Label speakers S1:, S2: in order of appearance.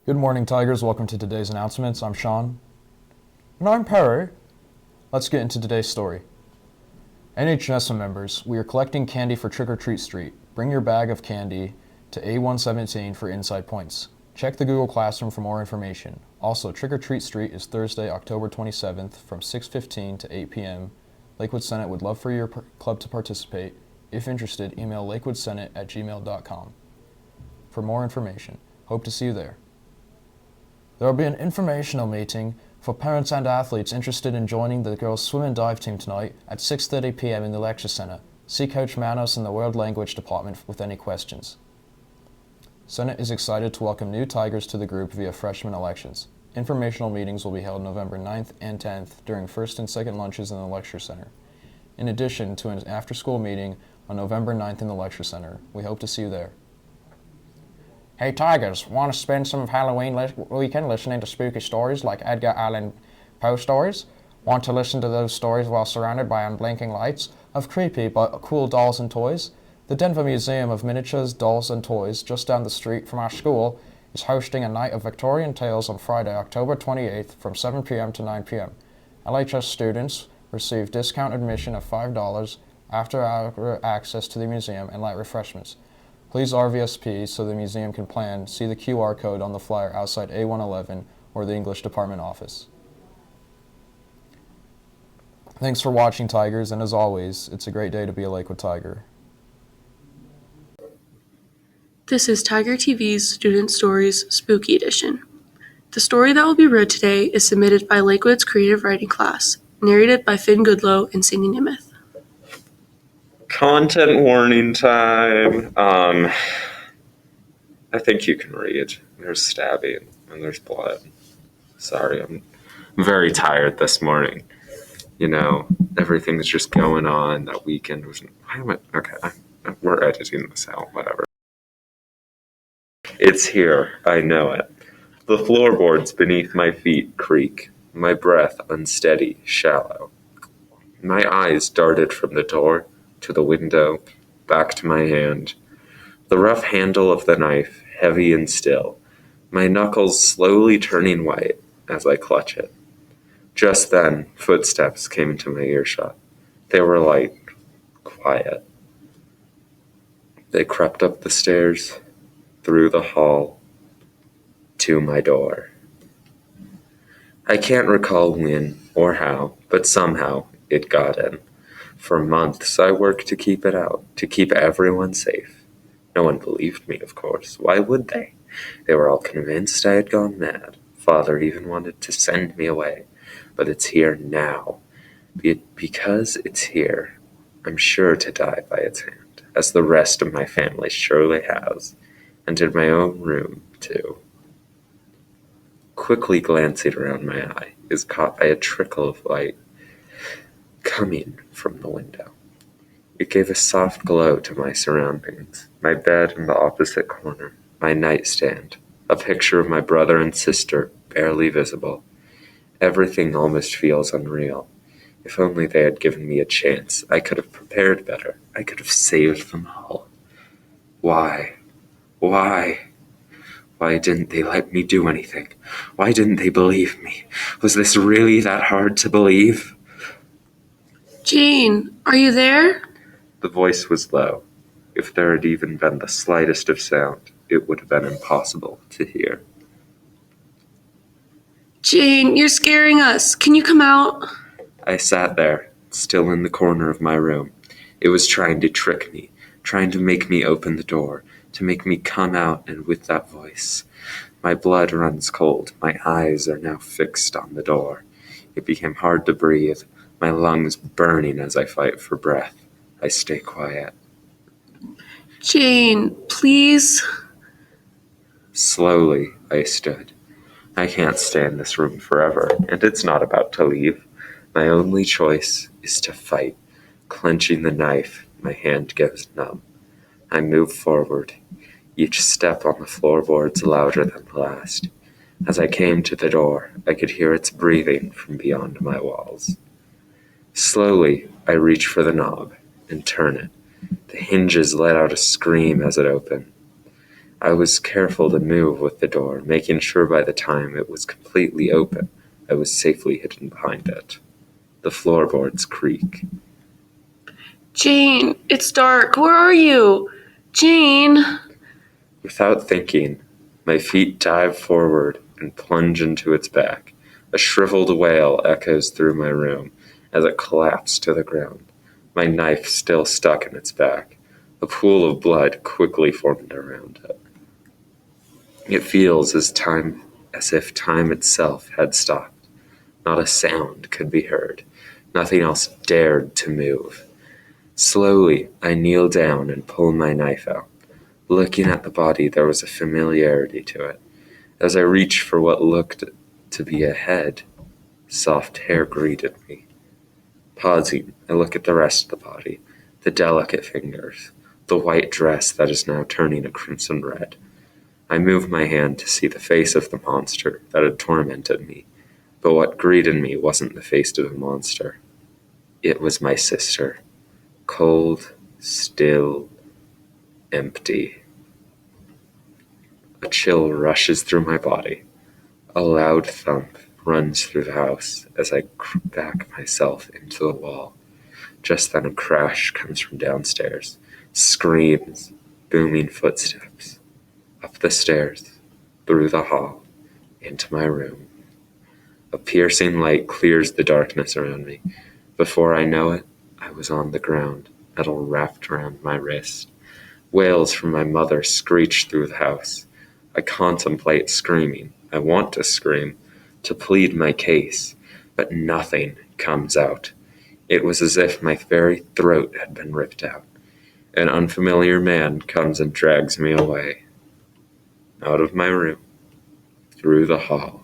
S1: Good morning, Tigers. Welcome to today's announcements. I'm Sean. And I'm Perry. Let's get into today's story. NHNSA members, we are collecting candy for Trick or Treat Street. Bring your bag of candy to A117 for inside points. Check the Google Classroom for more information. Also, Trick or Treat Street is Thursday, October 27th from 6:15 to 8 p.m. Lakewood Senate would love for your club to participate. If interested, email lakewoodsenate@gmail.com. For more information, hope to see you there. There will be an informational meeting for parents and athletes interested in joining the girls' swim and dive team tonight at 6:30 p.m. in the Lecture Center. See Coach Manos in the World Language Department with any questions. Senate is excited to welcome new Tigers to the group via freshman elections. Informational meetings will be held November 9th and 10th during first and second lunches in the Lecture Center. In addition to an after-school meeting on November 9th in the Lecture Center. We hope to see you there. Hey Tigers, want to spend some of Halloween weekend listening to spooky stories like Edgar Allan Poe stories? Want to listen to those stories while surrounded by unblinking lights of creepy but cool dolls and toys? The Denver Museum of Miniatures, Dolls, and Toys, just down the street from our school, is hosting a night of Victorian tales on Friday, October 28th from 7 p.m. to 9 p.m. LHS students receive discount admission of $5 after-hour access to the museum and light refreshments. Please RVSP so the museum can plan. See the QR code on the flyer outside A111 or the English department office. Thanks for watching, Tigers, and as always, it's a great day to be a Lakewood Tiger.
S2: This is Tiger TV's Student Stories Spooky Edition. The story that will be read today is submitted by Lakewood's creative writing class, narrated by Finn Goodlow and Cindy Nimeth.
S3: Content warning time. I think you can read. There's stabbing and there's blood. Sorry, I'm very tired this morning. You know, everything's just going on. That weekend was. Okay, we're editing this out. Whatever. It's here. I know it. The floorboards beneath my feet creak. My breath unsteady, shallow. My eyes darted from the door to the window, back to my hand. The rough handle of the knife, heavy and still, my knuckles slowly turning white as I clutch it. Just then, footsteps came into my earshot. They were light, quiet. They crept up the stairs, through the hall, to my door. I can't recall when or how, but somehow it got in. For months I worked to keep it out, to keep everyone safe. No one believed me, of course. Why would they? They were all convinced I had gone mad. Father even wanted to send me away. But it's here now. Because it's here, I'm sure to die by its hand, as the rest of my family surely has, and in my own room, too. Quickly glancing around my eye is caught by a trickle of light coming from the window. It gave a soft glow to my surroundings, my bed in the opposite corner, my nightstand, a picture of my brother and sister barely visible. Everything almost feels unreal. If only they had given me a chance, I could have prepared better. I could have saved them all. Why? Why? Why didn't they let me do anything? Why didn't they believe me? Was this really that hard to believe?
S2: Jane, are you there?
S3: The voice was low. If there had even been the slightest of sound, it would have been impossible to hear.
S2: Jane, you're scaring us. Can you come out?
S3: I sat there, still in the corner of my room. It was trying to trick me, trying to make me open the door, to make me come out, and with that voice. My blood runs cold. My eyes are now fixed on the door. It became hard to breathe, my lungs burning as I fight for breath. I stay quiet.
S2: Jane, please.
S3: Slowly, I stood. I can't stay in this room forever, and it's not about to leave. My only choice is to fight. Clenching the knife, my hand goes numb. I move forward, each step on the floorboards louder than the last. As I came to the door, I could hear its breathing from beyond my walls. Slowly, I reach for the knob and turn it. The hinges let out a scream as it opened. I was careful to move with the door, making sure by the time it was completely open, I was safely hidden behind it. The floorboards creak.
S2: Jane, it's dark. Where are you? Jane!
S3: Without thinking, my feet dive forward and plunge into its back. A shriveled wail echoes through my room as it collapsed to the ground, my knife still stuck in its back. A pool of blood quickly formed around it. It feels as if time itself had stopped. Not a sound could be heard. Nothing else dared to move. Slowly, I kneel down and pull my knife out. Looking at the body, there was a familiarity to it. As I reached for what looked to be a head, soft hair greeted me. Pausing, I look at the rest of the body, the delicate fingers, the white dress that is now turning a crimson red. I move my hand to see the face of the monster that had tormented me, but what greeted me wasn't the face of a monster. It was my sister, cold, still, empty. A chill rushes through my body. A loud thump runs through the house as I back myself into the wall. Just then a crash comes from downstairs. Screams, booming footsteps. Up the stairs, through the hall, into my room. A piercing light clears the darkness around me. Before I know it, I was on the ground, metal wrapped around my wrist. Wails from my mother screech through the house. I contemplate screaming. I want to scream, to plead my case, but nothing comes out. It was as if my very throat had been ripped out. An unfamiliar man comes and drags me away. Out of my room, through the hall,